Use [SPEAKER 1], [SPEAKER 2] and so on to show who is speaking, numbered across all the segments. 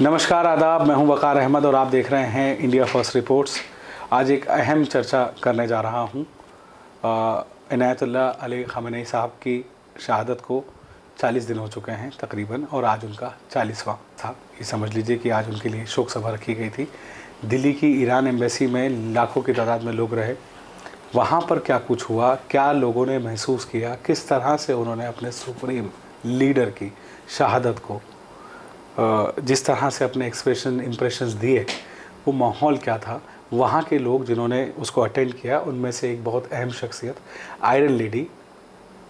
[SPEAKER 1] नमस्कार, आदाब। मैं हूं वकार अहमद और आप देख रहे हैं इंडिया फर्स्ट रिपोर्ट्स। आज एक अहम चर्चा करने जा रहा हूं। इनायतुल्लाह अली ख़ामेनी साहब की शहादत को 40 दिन हो चुके हैं तकरीबन, और आज उनका 40वां था। ये समझ लीजिए कि आज उनके लिए शोक सभा रखी गई थी। दिल्ली की ईरान एम्बेसी में लाखों की तादाद में लोग रहे। वहाँ पर क्या कुछ हुआ, क्या लोगों ने महसूस किया, किस तरह से उन्होंने अपने सुप्रीम लीडर की शहादत को जिस तरह से अपने इम्प्रेशंस दिए, वो माहौल क्या था। वहाँ के लोग जिन्होंने उसको अटेंड किया, उनमें से एक बहुत अहम शख्सियत आयरन लेडी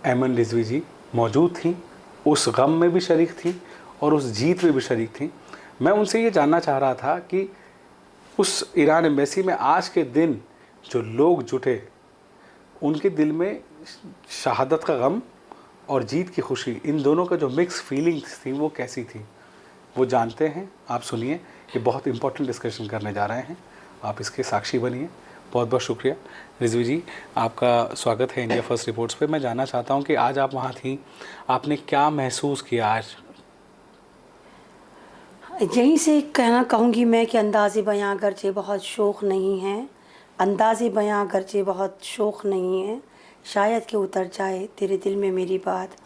[SPEAKER 1] एमन रिजवी जी मौजूद थी। उस गम में भी शरीक थी और उस जीत में भी शरीक थी। मैं उनसे ये जानना चाह रहा था कि उस ईरान एम्बेसी में आज के दिन जो लोग जुटे, उनके दिल में शहादत का गम और जीत की खुशी, इन दोनों का जो मिक्स फीलिंग्स थी वो कैसी थी, वो जानते हैं। आप सुनिए, ये बहुत इंपॉर्टेंट डिस्कशन करने जा रहे हैं, आप इसके साक्षी बनिए। बहुत बहुत शुक्रिया रिजवी जी, आपका स्वागत है इंडिया फर्स्ट रिपोर्ट्स पे। मैं जानना चाहता हूँ कि आज आप वहाँ थी, आपने क्या महसूस किया आज?
[SPEAKER 2] यहीं से कहना कहूँगी मैं कि अंदाज़े बयां अगरचे बहुत शौक़ नहीं है, अंदाज़े बयां अगरचे बहुत शौक़ नहीं है, शायद कि उतर जाए तेरे दिल में मेरी बात।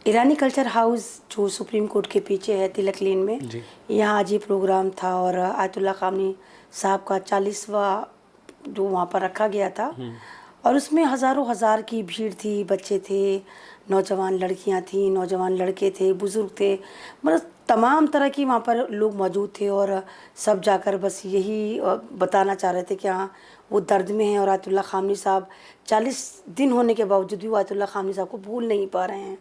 [SPEAKER 2] ईरानी कल्चर हाउस जो सुप्रीम कोर्ट के पीछे है तिलक लेन में, यहाँ आज ये प्रोग्राम था और आयतुल्लाह ख़ामेनी साहब का 40वां जो वहाँ पर रखा गया था, और उसमें हज़ारों हज़ार की भीड़ थी। बच्चे थे, नौजवान लड़कियाँ थीं, नौजवान लड़के थे, बुज़ुर्ग थे, मतलब तमाम तरह की वहाँ पर लोग मौजूद थे। और सब जाकर बस यही बताना चाह रहे थे कि हाँ, वो दर्द में हैं और आयतुल्लाह ख़ामेनी साहब 40 दिन होने के बावजूद भी वो आयतुल्लाह ख़ामेनी साहब को भूल नहीं पा रहे हैं।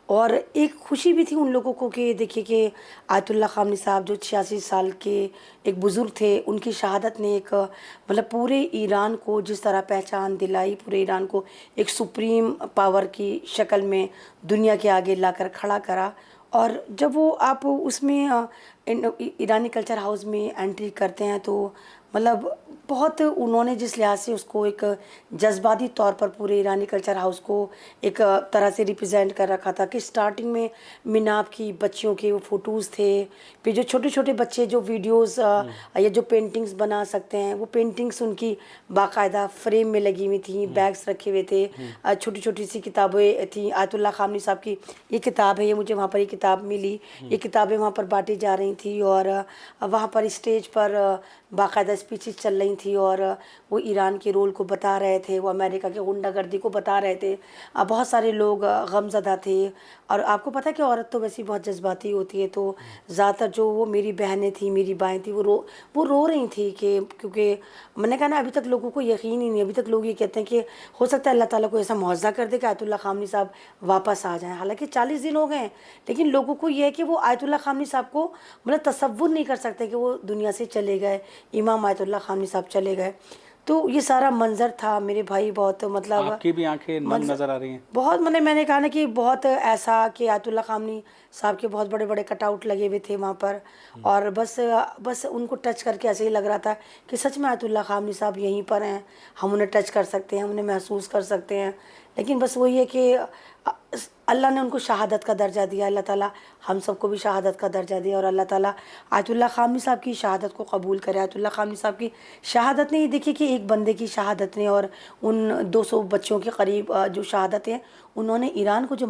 [SPEAKER 2] और एक खुशी भी थी उन लोगों को कि देखिए कि आयतुल्लाह ख़ामेनी साहब जो 86 साल के एक बुज़ुर्ग थे, उनकी शहादत ने एक मतलब पूरे ईरान को जिस तरह पहचान दिलाई, पूरे ईरान को एक सुप्रीम पावर की शक्ल में दुनिया के आगे लाकर खड़ा करा। और जब वो आप उसमें ईरानी कल्चर हाउस में एंट्री करते हैं तो मतलब बहुत उन्होंने जिस लिहाज से उसको एक जज्बाती तौर पर पूरे ईरानी कल्चर हाउस को एक तरह से रिप्रेजेंट कर रखा था कि स्टार्टिंग में मिनाब की बच्चियों के वो फ़ोटोज़ थे, फिर जो छोटे छोटे बच्चे जो वीडियोज़ या जो पेंटिंग्स बना सकते हैं, वो पेंटिंग्स उनकी बाकायदा फ्रेम में लगी हुई थी, बैग्स रखे हुए थे, छोटी छोटी सी किताबें थी। आयतुल्लाह ख़ामेनी साहब की ये किताब है, ये मुझे वहाँ पर ये किताब मिली, ये किताबें वहाँ पर बांटी जा रही थी। और वहाँ पर स्टेज पर बाकायदा स्पीचेस चल रही थी और वो ईरान के रोल को बता रहे थे, वो अमेरिका की गुंडागर्दी को बता रहे थे। बहुत सारे लोग गमज़दा थे। और आपको पता है कि औरत तो वैसे बहुत जज्बाती होती है, तो ज़्यादातर जो वो मेरी बहनें थी, मेरी बाएँ थी, वो रो रही थी कि क्योंकि मैंने कहा ना, अभी तक लोगों को यकीन ही नहीं। अभी तक लोग ये कहते हैं कि हो सकता है अल्लाह ताला को ऐसा मुआवज़ा कर दे कि आयतुल्लाह ख़ामेनी साहब वापस आ जाएँ। हालांकि 40 दिन हो गए हैं, लेकिन लोगों को ये है कि वो आयतुल्लाह ख़ामेनी साहब को मतलब तसव्वुर नहीं कर सकते कि वो दुनिया से चले गए, इमाम आयतुल्लाह ख़ामेनी साहब चले गए। तो ये सारा मंज़र था मेरे भाई, बहुत मतलब
[SPEAKER 1] आपकी भी आंखें नम नज़र आ रही हैं।
[SPEAKER 2] बहुत मतलब मैंने कहा ना कि बहुत ऐसा कि आयतुल्लाह ख़ामेनी साहब के बहुत बड़े बड़े कटआउट लगे हुए थे वहाँ पर, और बस उनको टच करके ऐसे ही लग रहा था कि सच में आयतुल्लाह ख़ामेनी साहब यहीं पर हैं, हम उन्हें टच कर सकते हैं, हम उन्हें महसूस कर सकते हैं। लेकिन बस वही है कि अल्लाह ने उनको शहादत का दर्जा दिया, अल्लाह ताला हम सबको भी शहादत का दर्जा दिया, और अल्लाह ताला आयतुल्लाह ख़ामेनी साहब की शहादत को कबूल करे। आयतुल्लाह ख़ामेनी साहब की शहादत ने, ये देखिए कि एक बंदे की शहादत ने और उन 200 बच्चों के करीब जो शहादत है, उन्होंने ईरान को जो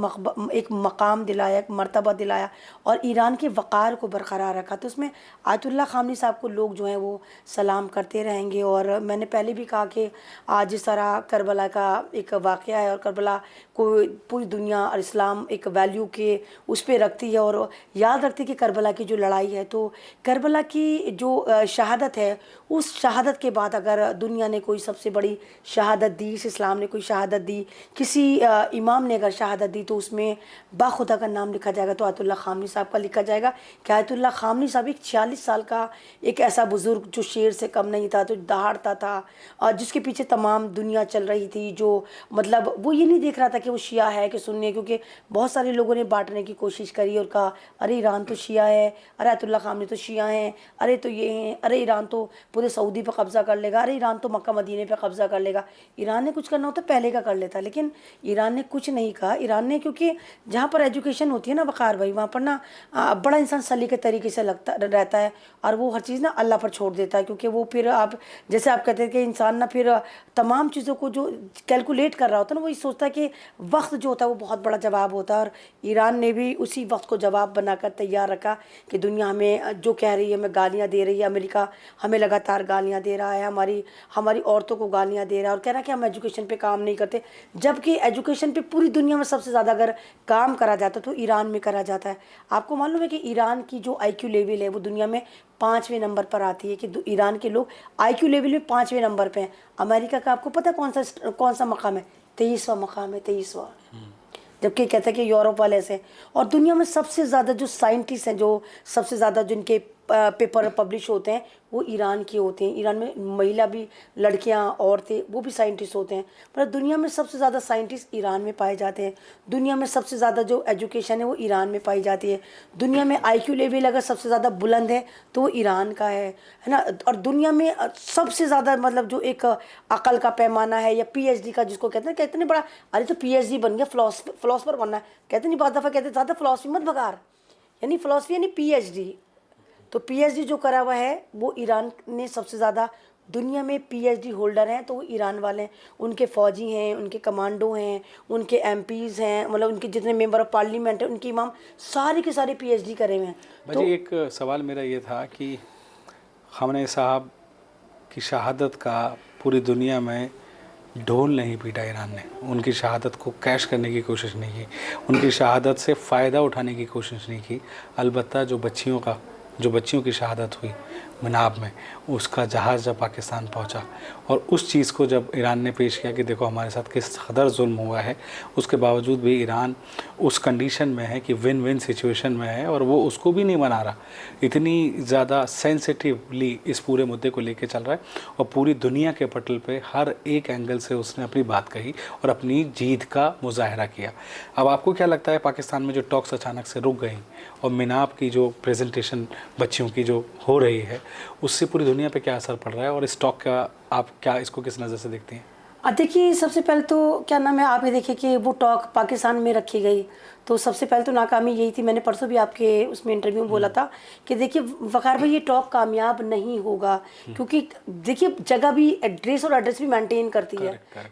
[SPEAKER 2] एक मकाम दिलाया, एक मर्तबा दिलाया और ईरान के वक़ार को बरकरार रखा। तो उसमें आयतुल्लाह ख़ामेनी साहब को लोग जो हैं वो सलाम करते रहेंगे। और मैंने पहले भी कहा कि आज जिस तरह करबला का एक वाक़या है और करबला को पूरी दुनिया और इस्लाम एक वैल्यू के उस पर रखती है और याद रखती है कि करबला की जो लड़ाई है, तो करबला की जो शहादत है, उस शहादत के बाद अगर दुनिया ने कोई सबसे बड़ी शहादत दी, इस इस्लाम ने कोई शहादत दी, किसी इमाम ने अगर शहादत दी, तो उसमें बाखुदा का नाम लिखा जाएगा तो आयतुल्लाह ख़ामेनी साहब का लिखा जाएगा कि आयतुल्लाह ख़ामेनी साहब एक 46 साल का एक ऐसा बुज़ुर्ग जो शेर से कम नहीं था, तो दहाड़ता था और जिसके पीछे तमाम दुनिया चल रही थी, जो मतलब वो ये नहीं देख रहा था कि वो शिया है कि सुन्नी सुननी है, क्योंकि बहुत सारे लोगों ने बांटने की कोशिश करी और कहा अरे ईरान तो शिया है, अरे अयतुल्ला खामनी तो शिया हैं, अरे तो ये हैं, अरे ईरान तो पूरे सऊदी पे कब्जा कर लेगा, अरे ईरान तो मक्का मदीने पे कब्जा कर लेगा। ईरान ने कुछ करना होता पहले का कर लेता, लेकिन ईरान ने कुछ नहीं कहा। ईरान ने, क्योंकि जहाँ पर एजुकेशन होती है ना वक़ार भाई, वहाँ पर ना बड़ा इंसान सलीके तरीके से लगता रहता है और वो हर चीज़ ना अल्लाह पर छोड़ देता है, क्योंकि वो फिर आप जैसे आप कहते हैं कि इंसान ना फिर तमाम चीज़ों को जो कैलकुलेट कर रहा होता है ना, वही सोचता है कि वक्त जो होता है वो बहुत बड़ा जवाब होता है। और ईरान ने भी उसी वक्त को जवाब बनाकर तैयार रखा कि दुनिया हमें जो कह रही है, हमें गालियाँ दे रही है, अमेरिका हमें लगातार गालियाँ दे रहा है, हमारी औरतों को गालियाँ दे रहा है और कह रहा है कि हम एजुकेशन पे काम नहीं करते, जबकि एजुकेशन पे पूरी दुनिया में सबसे ज़्यादा अगर काम करा जाता तो ईरान में करा जाता है। आपको मालूम है कि ईरान की जो IQ लेवल है वो दुनिया में 5वें नंबर पर आती है, कि ईरान के लोग IQ लेवल में 5वें नंबर पे हैं। अमेरिका का आपको पता है कौन सा मकाम है? 23वां मकाम है, 23वां। जबकि कहते हैं कि यूरोप वाले ऐसे। और दुनिया में सबसे ज़्यादा जो साइंटिस्ट हैं, जो सबसे ज़्यादा जिनके पेपर पब्लिश होते हैं वो ईरान के होते हैं। ईरान में महिला भी, लड़कियां, औरतें, वो भी साइंटिस्ट होते हैं। पर दुनिया में सबसे ज़्यादा साइंटिस्ट ईरान में पाए जाते हैं। दुनिया में सबसे ज़्यादा जो एजुकेशन है वो ईरान में पाई जाती है। दुनिया में IQ लेवल अगर सबसे ज़्यादा बुलंद है तो वो ईरान का है ना। और दुनिया में सबसे ज़्यादा मतलब जो एक अकल का पैमाना है या PhD का जिसको कहते हैं, कहते नहीं बड़ा अरे तो PhD बन गया, फिलोसफर बनना है, कहते नहीं बहुत दफ़ा कहते ज़्यादा फिलोसफी मत बघार, यानी फिलोसफी यानी PhD। तो PhD जो करा हुआ है वो ईरान ने सबसे ज़्यादा दुनिया में PhD होल्डर हैं, तो वो ईरान वाले हैं। उनके फ़ौजी हैं, उनके कमांडो हैं, उनके MPs हैं, मतलब उनके जितने मेंबर ऑफ पार्लियामेंट हैं, उनके इमाम सारे के सारे PhD करे हुए हैं।
[SPEAKER 1] तो एक सवाल मेरा ये था कि खामनेई साहब की शहादत का पूरी दुनिया में ढोल नहीं पीटा ईरान ने, उनकी शहादत को कैश करने की कोशिश नहीं की, उनकी शहादत से फ़ायदा उठाने की कोशिश नहीं की। अलबत्ता जो बच्चियों की शहादत हुई मनाब में, उसका जहाज़ जब पाकिस्तान पहुंचा और उस चीज़ को जब ईरान ने पेश किया कि देखो हमारे साथ किस कदर जुल्म हुआ है, उसके बावजूद भी ईरान उस कंडीशन में है कि विन विन सिचुएशन में है और वो उसको भी नहीं मना रहा। इतनी ज़्यादा सेंसिटिवली इस पूरे मुद्दे को लेके चल रहा है और पूरी दुनिया के पटल पे हर एक एंगल से उसने अपनी बात कही और अपनी जीत का मुजाहरा किया। अब आपको क्या लगता है, पाकिस्तान में जो टॉक्स अचानक से रुक गई और मिनाब की जो प्रेजेंटेशन बच्चियों की जो हो रही है, उससे पूरी दुनिया पे क्या असर पड़ रहा है और इस टॉक का आप क्या इसको किस नज़र से देखती हैं?
[SPEAKER 2] देखिए, सबसे पहले तो क्या नाम है, आप ये देखिए कि वो टॉक पाकिस्तान में रखी गई तो सबसे पहले तो नाकामी यही थी। मैंने परसों भी आपके उसमें इंटरव्यू में बोला था कि देखिए वक़ार भाई ये टॉक कामयाब नहीं होगा, क्योंकि देखिए जगह भी एड्रेस और एड्रेस भी मेंटेन करती है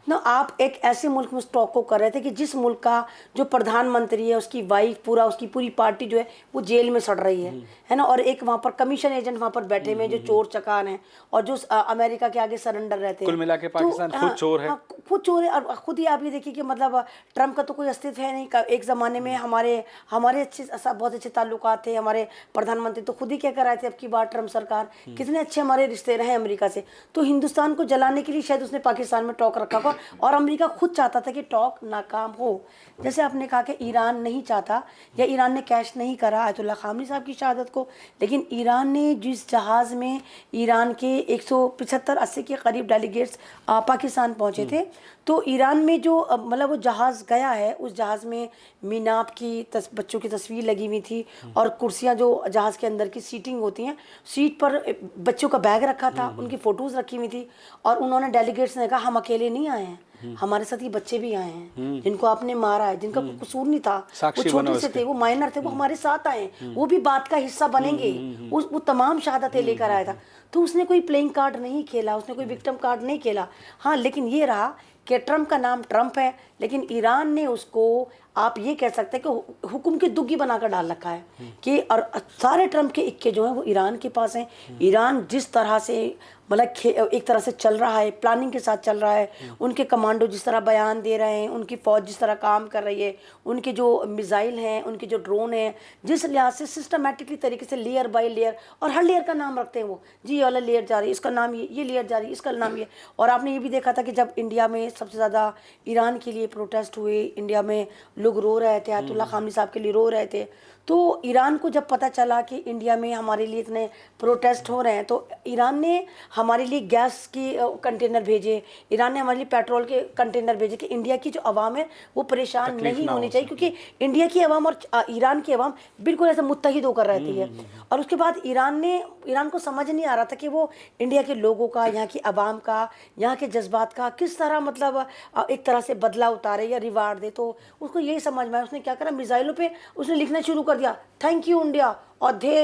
[SPEAKER 2] ना। आप एक ऐसे मुल्क में उस टॉक को कर रहे थे कि जिस मुल्क का जो प्रधानमंत्री है, उसकी वाइफ, उसकी पूरी पार्टी जो है वो जेल में सड़ रही है ना। और एक वहाँ पर कमीशन एजेंट वहाँ पर बैठे हुए हैं जो चोर चकार हैं और जो अमेरिका के आगे सरेंडर रहते हैं।
[SPEAKER 1] कुल मिला के पाकिस्तान खुद चोर है,
[SPEAKER 2] खुद चोर है। और खुद ही आप ये देखिए कि मतलब ट्रम्प का तो कोई अस्तित्व है नहीं। एक ज़माने में हमारे बहुत अच्छे ताल्लुकात थे। हमारे प्रधानमंत्री तो खुद ही क्या कर रहे थे, अब की बार ट्रम्प सरकार, कितने अच्छे हमारे रिश्ते रहे अमेरिका से। तो हिंदुस्तान को जलाने के लिए शायद उसने पाकिस्तान में टॉक रखा होगा और अमेरिका खुद चाहता था कि टॉक नाकाम हो। जैसे आपने कहा कि ईरान नहीं चाहता या ईरान ने कैश नहीं करा अयतुल्ला खामनी साहब की शहादत को, लेकिन ईरान ने जिस जहाज़ में ईरान के 175-80 के करीब डेलीगेट्स पाकिस्तान पहुँचे थे, तो ईरान में जो मतलब वो जहाज़ गया है, उस जहाज़ में मीनाब की बच्चों की तस्वीर लगी हुई थी और कुर्सियाँ जो जहाज़ के अंदर की सीटिंग होती हैं, सीट पर बच्चों का बैग रखा था, उनकी फ़ोटोज़ रखी हुई थी। और उन्होंने डेलीगेट्स ने कहा हम अकेले नहीं आए हैं, हमारे साथ ये बच्चे भी आए हैं जिनको आपने मारा है, जिनका कोई कसूर नहीं था, वो छोटे से थे, वो माइनर थे, वो हमारे साथ आए, वो भी बात का हिस्सा बनेंगे। वो तमाम शहादतें लेकर आया था। तो उसने कोई प्लेइंग कार्ड नहीं खेला, उसने कोई विक्टिम कार्ड नहीं खेला। हाँ, लेकिन ये रहा कि ट्रम्प का नाम ट्रम्प है, लेकिन ईरान ने उसको आप ये कह सकते हैं कि हुक्म की दुग्गी बनाकर डाल रखा है कि और सारे ट्रम्प के इक्के जो हैं वो ईरान के पास हैं। ईरान जिस तरह से मतलब एक तरह से चल रहा है, प्लानिंग के साथ चल रहा है, उनके कमांडो जिस तरह बयान दे रहे हैं, उनकी फ़ौज जिस तरह काम कर रही है, उनके जो मिसाइल हैं, उनके जो ड्रोन हैं, जिस लिहाज से सिस्टमेटिकली तरीके से लेयर बाय लेयर, और हर लेयर का नाम रखते हैं वो, जी ये वाला लेयर जा रही है, इसका नाम ये लेयर जा रही है, इसका नाम ये। और आपने ये भी देखा था कि जब इंडिया में सबसे ज़्यादा ईरान के लिए प्रोटेस्ट हुए, इंडिया में लोग रो रहे थे, अयतुल्ला खामनी साहब के लिए रो रहे थे, तो ईरान को जब पता चला कि इंडिया में हमारे लिए इतने प्रोटेस्ट हो रहे हैं, तो ईरान ने हमारे लिए गैस की कंटेनर भेजे, ईरान ने हमारे लिए पेट्रोल के कंटेनर भेजे कि इंडिया की जो आवाम है वो परेशान नहीं होनी चाहिए, क्योंकि इंडिया की आवाम और ईरान की आवाम बिल्कुल ऐसे मुत्तहिद होकर रहती है। और उसके बाद ईरान को समझ नहीं आ रहा था कि वो इंडिया के लोगों का, यहाँ की आवाम का, यहाँ के जज्बात का किस तरह मतलब एक तरह से बदला उतारे या रिवार्ड दे। तो उसको यही समझ में आया, उसने क्या करा, मिसाइलों पे उसने लिखना शुरू कर दिया, थैंक यू इंडिया, और धे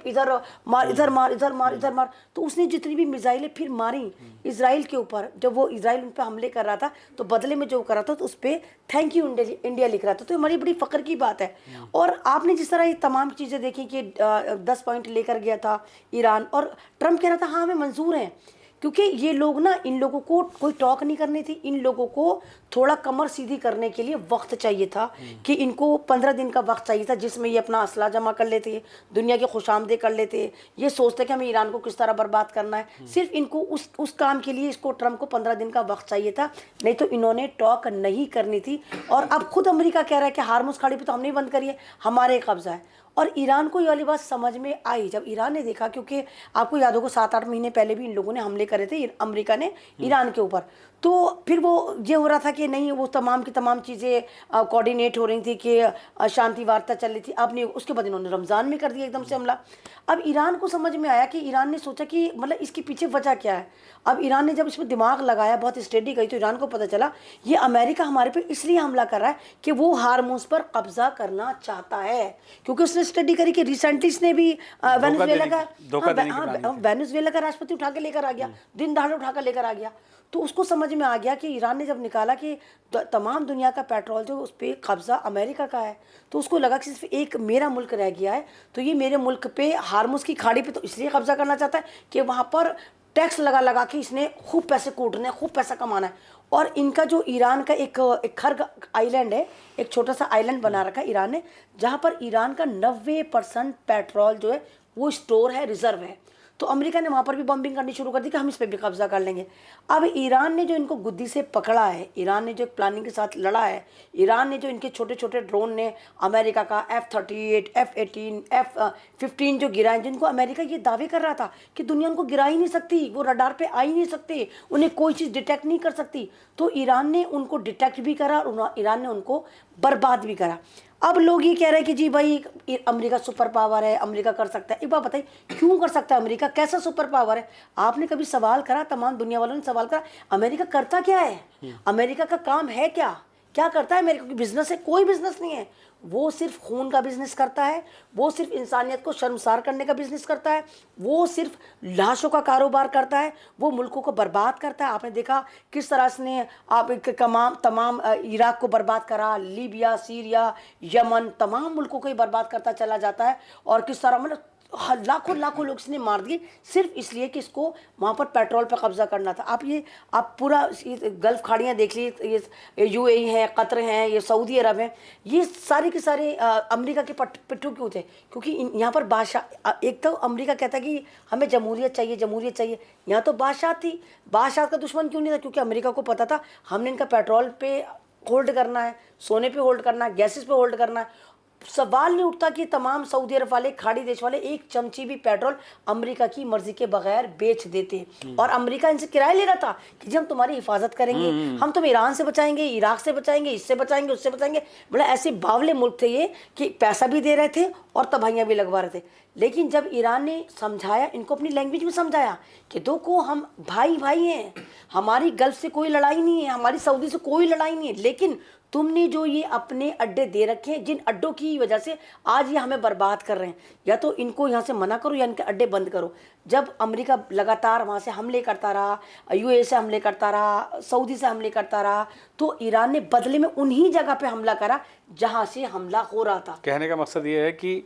[SPEAKER 2] इधर मार, इधर मार, इधर मार, इधर मार। तो उसने जितनी भी मिसाइलें फिर मारी इसराइल के ऊपर, जब वो इसराइल उन पर हमले कर रहा था तो बदले में जो करा था तो उस पर थैंक यू इंडिया लिख रहा था। तो हमारी बड़ी फ़ख्र की बात है। और आपने जिस तरह ये तमाम चीज़ें देखी कि 10 पॉइंट लेकर गया था ईरान, और ट्रम्प कह रहा था हाँ हमें मंजूर हैं, क्योंकि ये लोग ना, इन लोगों को कोई टॉक नहीं करनी थी, इन लोगों को थोड़ा कमर सीधी करने के लिए वक्त चाहिए था, कि इनको 15 दिन का वक्त चाहिए था जिसमें ये अपना असला जमा कर लेते, दुनिया के खुशामदे कर लेते, ये सोचते कि हमें ईरान को किस तरह बर्बाद करना है। सिर्फ इनको उस काम के लिए इसको ट्रम्प को 15 दिन का वक्त चाहिए था, नहीं तो इन्होंने टॉक नहीं करनी थी। और अब खुद अमेरिका कह रहा है कि हार्मुज खाड़ी पे तो हमने बंद करी है, हमारे कब्जा है। और ईरान को ये वाली बात समझ में आई जब ईरान ने देखा, क्योंकि आपको याद होगा 7-8 महीने पहले भी इन लोगों ने हमले करे थे अमेरिका ने ईरान के ऊपर। तो फिर वो ये हो रहा था कि नहीं, वो तमाम की तमाम चीज़ें कोऑर्डिनेट हो रही थी कि शांति वार्ता चल रही थी। अब नहीं, उसके बाद इन्होंने रमज़ान में कर दिया एकदम से हमला। अब ईरान को समझ में आया कि ईरान ने सोचा कि मतलब इसके पीछे वजह क्या है। अब ईरान ने जब इसमें दिमाग लगाया, बहुत स्टडी गई, तो ईरान को पता चला ये अमेरिका हमारे पे इसलिए हमला कर रहा है कि वो हार्मुज पर कब्जा करना चाहता है, क्योंकि उसने स्टडी करी कि रिसेंटली इसने भी वेनेजुएला का राष्ट्रपति उठा के लेकर आ गया, दिन दहाड़े उठा कर लेकर आ गया। तो उसको समझ में आ गया कि ईरान ने जब निकाला कि तमाम दुनिया का पेट्रोल जो उस पर कब्जा अमेरिका का है, तो उसको लगा कि सिर्फ एक मेरा मुल्क रह गया है, तो ये मेरे मुल्क पे हार्मुज की खाड़ी पे तो इसलिए कब्जा करना चाहता है कि वहाँ पर टैक्स लगा के इसने खूब पैसे कूटने, खूब पैसा कमाना है। और इनका जो ईरान का एक खर्ग आइलैंड है, एक छोटा सा आइलैंड बना रखा है ईरान ने, जहाँ पर ईरान का 90% पेट्रोल जो है वो स्टोर है, रिजर्व है। तो अमेरिका ने वहाँ पर भी बम्बिंग करनी शुरू कर दी कि हम इस पर भी कब्जा कर लेंगे। अब ईरान ने जो इनको गुद्दी से पकड़ा है, ईरान ने जो एक प्लानिंग के साथ लड़ा है, ईरान ने जो इनके छोटे छोटे ड्रोन ने अमेरिका का F-38, F-18, F-15 जो गिराए, जिनको अमेरिका ये दावे कर रहा था कि दुनिया उनको गिरा ही नहीं सकती, वो रडार पे आ ही नहीं सकते, उन्हें कोई चीज़ डिटेक्ट नहीं कर सकती। तो ईरान ने उनको डिटेक्ट भी करा और ईरान ने उनको बर्बाद भी करा। अब लोग ये कह रहे हैं कि जी भाई अमेरिका सुपर पावर है, अमेरिका कर सकता है। एक बात बताइए, क्यों कर सकता है अमेरिका, कैसा सुपर पावर है? आपने कभी सवाल करा, तमाम दुनिया वालों ने सवाल करा, अमेरिका करता क्या है? अमेरिका का काम है क्या? क्या करता है अमेरिका? की बिजनेस है? कोई बिजनेस नहीं है। वो सिर्फ खून का बिजनेस करता है, वो सिर्फ इंसानियत को शर्मसार करने का बिजनेस करता है, वो सिर्फ लाशों का कारोबार करता है, वो मुल्कों को बर्बाद करता है। आपने देखा किस तरह से आप तमाम इराक को बर्बाद करा, लीबिया, सीरिया, यमन, तमाम मुल्कों को ही बर्बाद करता चला जाता है। और किस तरह मतलब लाखों लोग इसने मार दिए सिर्फ इसलिए कि इसको वहाँ पर पेट्रोल पर कब्जा करना था। आप पूरा गल्फ खाड़ियाँ देख लीजिए, ये UAE है, कतर हैं, ये सऊदी अरब है, ये सारे के सारे अमेरिका के पिट्ठू क्यों थे? क्योंकि यहाँ पर बादशाह, एक तो अमेरिका कहता कि हमें जमहूरियत चाहिए, जमहूरियत चाहिए, यहाँ तो बादशाह थी। बादशाह का दुश्मन क्यों नहीं था? क्योंकि अमेरिका को पता था हमने इनका पेट्रोल पे होल्ड करना है, सोने पे होल्ड करना है, गैसेस पे होल्ड करना है। सवाल नहीं उठता कि तमाम सऊदी अरब वाले, खाड़ी देश वाले एक चमची भी पेट्रोल अमेरिका की मर्जी के बगैर बेच देते। और अमेरिका इनसे किराया ले रहा था कि जी हम तुम्हारी हिफाजत करेंगे, हम तुम ईरान से बचाएंगे, इराक से बचाएंगे, इससे बचाएंगे, उससे बचाएंगे। बड़ा ऐसे बावले मुल्क थे ये कि पैसा भी दे रहे थे और तबाहियाँ भी लगवा रहे थे। लेकिन जब ईरान ने समझाया, इनको अपनी लैंग्वेज में समझाया कि देखो हम भाई भाई हैं, हमारी गल्फ से कोई लड़ाई नहीं है, हमारी सऊदी से कोई लड़ाई नहीं है, लेकिन तुमने जो ये अपने अड्डे दे रखे हैं, जिन अड्डों की वजह से आज ये हमें बर्बाद कर रहे हैं, या तो इनको यहाँ से मना करो या इनके अड्डे बंद करो। जब अमेरिका लगातार वहाँ से हमले करता रहा, UAE से हमले करता रहा, सऊदी से हमले करता रहा, तो ईरान ने बदले में उन्हीं जगह पे हमला करा जहाँ से हमला हो रहा था।
[SPEAKER 1] कहने का मकसद ये है कि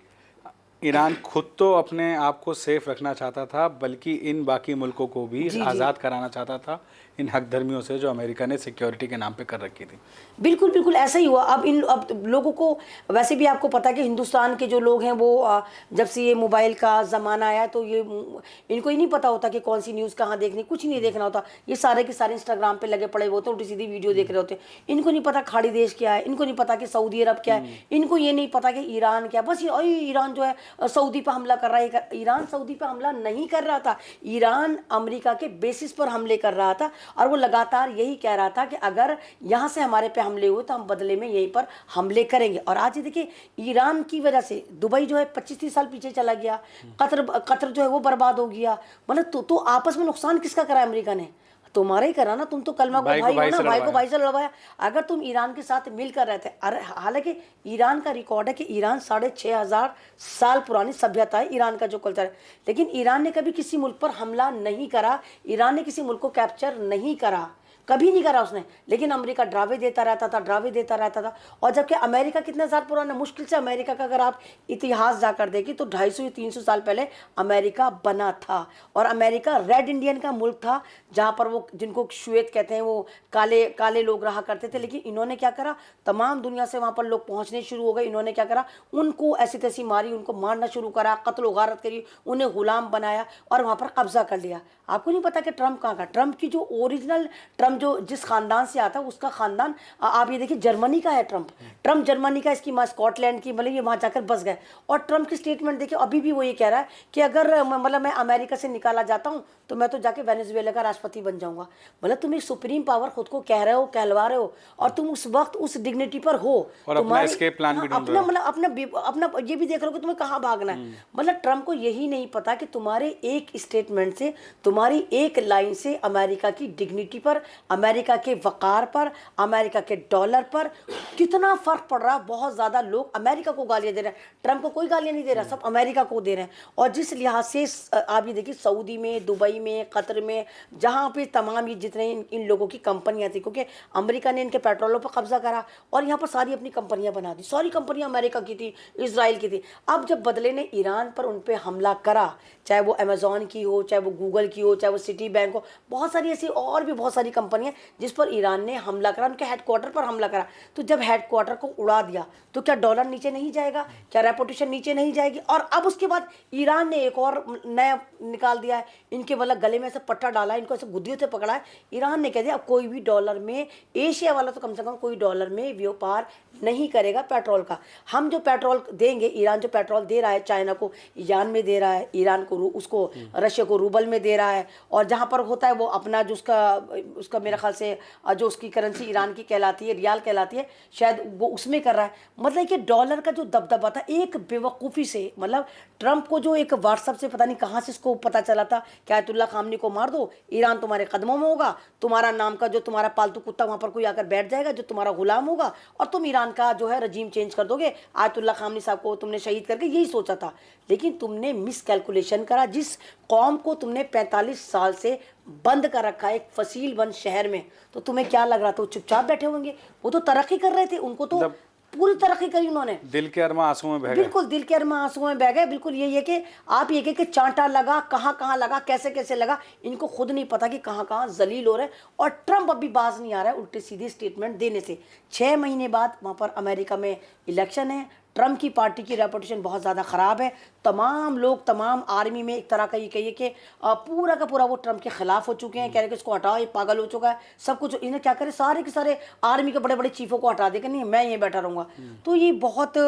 [SPEAKER 1] ईरान खुद तो अपने आप को सेफ रखना चाहता था, बल्कि इन बाकी मुल्कों को भी आज़ाद कराना चाहता था इन हकधर्मियों से जो अमेरिका ने सिक्योरिटी के नाम पे कर रखी थी।
[SPEAKER 2] बिल्कुल, बिल्कुल ऐसा ही हुआ। अब लोगों को वैसे भी आपको पता है कि हिंदुस्तान के जो लोग हैं वो जब से ये मोबाइल का ज़माना आया तो ये इनको ही नहीं पता होता कि कौन सी न्यूज़ कहाँ देखनी, कुछ नहीं देखना होता। ये सारे के सारे इंस्टाग्राम पे लगे पड़े होते हैं, उल्टी-सीधी वीडियो देख रहे होते हैं। इनको नहीं पता खाड़ी देश क्या है, इनको नहीं पता कि सऊदी अरब क्या है, इनको ये नहीं पता कि ईरान क्या है। बस ये ईरान जो है सऊदी पे हमला कर रहा है। ईरान सऊदी पे हमला नहीं कर रहा था, ईरान अमेरिका के बेसिस पर हमले कर रहा था और वो लगातार यही कह रहा था कि अगर यहाँ से हमारे पे हमले हुए तो हम बदले में यहीं पर हमले करेंगे। और आज ये देखिए ईरान की वजह से दुबई जो है 25-30 साल पीछे चला गया, कतर जो है वो बर्बाद हो गया। मतलब तो आपस में नुकसान किसका करा अमेरिका ने? तुम्हारा ही करा ना। तुम तो कलमा को भाई हो ना, भाई को भाई से लड़वाया। अगर तुम ईरान के साथ मिलकर रहते, अरे हालांकि ईरान का रिकॉर्ड है कि ईरान 6500 साल पुरानी सभ्यता है, ईरान का जो कल्चर है, लेकिन ईरान ने कभी किसी मुल्क पर हमला नहीं करा, ईरान ने किसी मुल्क को कैप्चर नहीं करा, कभी नहीं करा उसने। लेकिन अमेरिका ड्रावे देता रहता था, ड्रावे देता रहता था। और जबकि अमेरिका कितने साल पुराना, मुश्किल से अमेरिका का अगर आप इतिहास जाकर देखिए तो 250 या 300 साल पहले अमेरिका बना था। और अमेरिका रेड इंडियन का मुल्क था, जहाँ पर वो जिनको श्वेत कहते हैं वो काले काले लोग रहा करते थे। लेकिन इन्होंने क्या करा, तमाम दुनिया से वहाँ पर लोग पहुँचने शुरू हो गए। इन्होंने क्या करा, उनको ऐसी तैसी मारी, उनको मारना शुरू करा, कत्ल व गारत करी, उन्हें गुलाम बनाया और वहाँ पर कब्जा कर लिया। आपको नहीं पता कि ट्रम्प कहाँ का, ट्रम्प की जो ओरिजिनल ट्रम्प जो जिस खानदान से आता है उसका खानदान आप ये देखिए जर्मनी का है। ट्रम्प जर्मनी का, इसकी माँ स्कॉटलैंड की, मतलब ये वहाँ जाकर बस गए। और ट्रम्प की स्टेटमेंट देखिए, अभी भी वो ये कह रहा है कि अगर मतलब मैं अमेरिका से निकाला जाता हूँ तो मैं तो जाके वेनेजुएला का राष्ट्रपति बन जाऊंगा। मतलब तुम एक सुप्रीम पावर खुद को कह रहे हो, कहलवा रहे हो, और तुम उस वक्त उस डिग्निटी पर हो,
[SPEAKER 1] और अपना एस्केप प्लान भी ढूंढ रहे हो।
[SPEAKER 2] मतलब अपना ये भी देख रहे हो कि तुम्हें कहाँ भागना है। मतलब ट्रम्प को यही नहीं पता कि तुम्हारे एक स्टेटमेंट से, तुम्हारी एक लाइन से अमेरिका की डिग्निटी पर, अमेरिका के वकार पर, अमेरिका के डॉलर पर कितना फर्क पड़ रहा है। बहुत ज़्यादा लोग अमेरिका को गालियाँ दे रहे हैं, ट्रम्प को कोई गालियाँ नहीं दे रहा, सब अमेरिका को दे रहे हैं। और जिस लिहाज से आप ये देखिए सऊदी में, दुबई में, कतर में, जहाँ पे तमाम ये जितने इन लोगों की कंपनियाँ थी, क्योंकि अमेरिका ने इनके पेट्रोलों पर कब्जा करा और यहाँ पर सारी अपनी कंपनियाँ बना दी। सारी कंपनियाँ अमेरिका की थी, इजराइल की थी। अब जब बदले ने ईरान पर उन पर हमला करा, चाहे वो अमेजॉन की हो, चाहे वो गूगल की हो, चाहे वो सिटी बैंक हो, बहुत सारी ऐसी और भी बहुत सारी कंपनियां जिस पर ईरान ने हमला करा, उनके हेडक्वार्टर पर हमला करा। तो जब हेडक्वार्टर को उड़ा दिया तो क्या डॉलर नीचे नहीं जाएगा, क्या रेपुटेशन नीचे नहीं जाएगी? और अब उसके बाद ईरान ने एक और नया निकाल दिया है, इनके मतलब गले में ऐसे पट्टा डाला है, इनको ऐसे गुद्दियों से पकड़ा है। ईरान ने कह दिया अब कोई भी डॉलर में, एशिया वाला तो कम से कम कोई डॉलर में व्यापार नहीं करेगा पेट्रोल का। हम जो पेट्रोल देंगे, ईरान जो पेट्रोल दे रहा है चाइना को यान में दे रहा है, ईरान को उसको रशिया को रूबल में दे रहा है, और जहाँ पर होता है वो अपना जो उसका मेरे ख्याल से जो उसकी करेंसी ईरान की कहलाती है, रियाल कहलाती है, शायद वो उसमें कर रहा है। मतलब कि डॉलर का जो दबदबा था एक बेवकूफ़ी से, मतलब ट्रंप को जो एक व्हाट्सएप से पता नहीं कहाँ से इसको पता चला था कि आयतुल्ला खामनी को मार दो, ईरान तुम्हारे कदमों में होगा, तुम्हारा नाम का जो तुम्हारा पालतू कुत्ता वहाँ पर कोई आकर बैठ जाएगा जो तुम्हारा गुलाम होगा, और तुम ईरान का जो है रजीम चेंज कर दोगे। आयतुल्ला खामनी साहब को तुमने शहीद करके यही सोचा था, लेकिन तुमने मिस कैलकुलेशन करा। जिस कौम को तुमने 45 साल से बंद कर रखा है एक फसील बंद शहर में, तो तुम्हें क्या लग रहा था वो चुपचाप बैठे होंगे? वो तो तरक्की कर रहे थे, उनको तो पूरी तरक्की करी उन्होंने।
[SPEAKER 1] दिल के अरमा आंसू में बह गए,
[SPEAKER 2] बिल्कुल दिल के अरमा आंसू में बह गए। बिल्कुल यही है कि आप ये कि चांटा लगा, कहाँ कहाँ लगा, कैसे कैसे लगा, इनको खुद नहीं पता कि कहाँ कहाँ जलील हो रहे हैं। और ट्रंप अभी बाज नहीं आ रहा है उल्टी सीधी स्टेटमेंट देने से। 6 महीने बाद वहाँ पर अमेरिका में इलेक्शन है, ट्रंप की पार्टी की रेपुटेशन बहुत ज़्यादा ख़राब है। तमाम लोग, तमाम आर्मी में एक तरह का ये कहिए कि पूरा का पूरा वो ट्रंप के ख़िलाफ़ हो चुके हैं, कह रहे कि इसको हटाओ, ये पागल हो चुका है, सब कुछ। इन्हें क्या करे, सारे के सारे आर्मी के बड़े बड़े चीफ़ों को हटा दे कि नहीं मैं यहीं बैठा रहूँगा। तो ये बहुत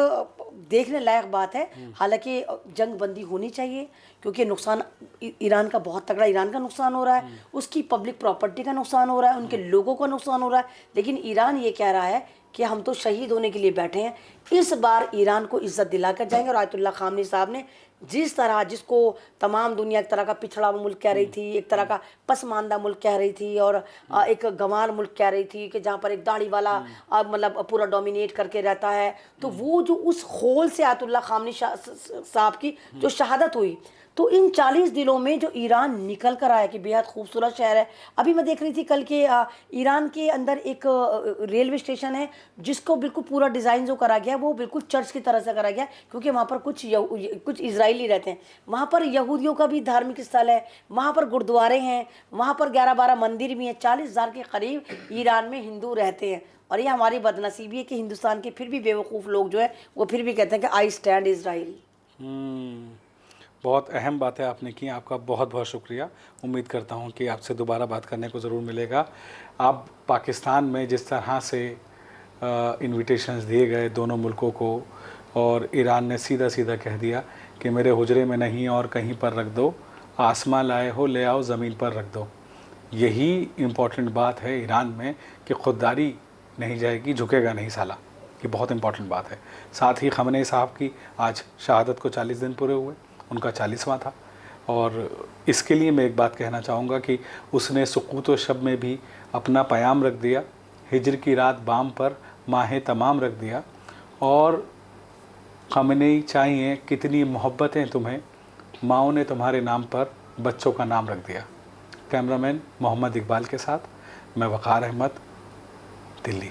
[SPEAKER 2] देखने लायक बात है। हालांकि जंग बंदी होनी चाहिए, क्योंकि नुकसान ईरान का बहुत तगड़ा, ईरान का नुकसान हो रहा है, उसकी पब्लिक प्रॉपर्टी का नुकसान हो रहा है, उनके लोगों का नुकसान हो रहा है। लेकिन ईरान ये कह रहा है कि हम तो शहीद होने के लिए बैठे हैं, इस बार ईरान को इज्जत दिलाकर जाएंगे। और आयतुल्ला खामनी साहब ने जिस तरह, जिसको तमाम दुनिया एक तरह का पिछड़ा मुल्क कह रही थी, एक तरह का पसमानदा मुल्क कह रही थी, और एक गंवार मुल्क कह रही थी कि जहाँ पर एक दाढ़ी वाला मतलब पूरा डोमिनेट करके रहता है, तो वो जो उस होल से आयतुल्ला खामनी साहब की जो शहादत हुई, तो इन 40 दिनों में जो ईरान निकल कर आया कि बेहद खूबसूरत शहर है। अभी मैं देख रही थी कल के ईरान के अंदर एक रेलवे स्टेशन है जिसको बिल्कुल पूरा डिज़ाइन जो करा गया वो बिल्कुल चर्च की तरह से करा गया, क्योंकि वहाँ पर कुछ इजरायली रहते हैं। वहाँ पर यहूदियों का भी धार्मिक स्थल है, वहाँ पर गुरुद्वारे हैं, वहाँ पर 11-12 मंदिर भी हैं। 40,000 के करीब ईरान में हिंदू रहते हैं। और ये हमारी बदनसीबी है कि हिंदुस्तान के फिर भी बेवकूफ़ लोग जो है वो फिर भी कहते हैं कि आई स्टैंड इजराइल।
[SPEAKER 1] बहुत अहम बातें आपने की, आपका बहुत बहुत शुक्रिया। उम्मीद करता हूँ कि आपसे दोबारा बात करने को ज़रूर मिलेगा। आप पाकिस्तान में जिस तरह से इनविटेशंस दिए गए दोनों मुल्कों को, और ईरान ने सीधा सीधा कह दिया कि मेरे हुजरे में नहीं और कहीं पर रख दो, आसमां लाए हो ले आओ ज़मीन पर रख दो। यही इम्पॉर्टेंट बात है ईरान में कि खुददारी नहीं जाएगी, झुकेगा नहीं साला। ये बहुत इम्पॉर्टेंट बात है। साथ ही खमनेई साहब की आज शहादत को 40 दिन पूरे हुए, उनका 40वां था। और इसके लिए मैं एक बात कहना चाहूँगा कि उसने सुकूत व शब में भी अपना पैगाम रख दिया, हिजर की रात बाम पर माह तमाम रख दिया। और खमनेई चाहिए कितनी मोहब्बतें तुम्हें, माओ ने तुम्हारे नाम पर बच्चों का नाम रख दिया। कैमरामैन मोहम्मद इकबाल के साथ मैं वक़ार अहमद, दिल्ली।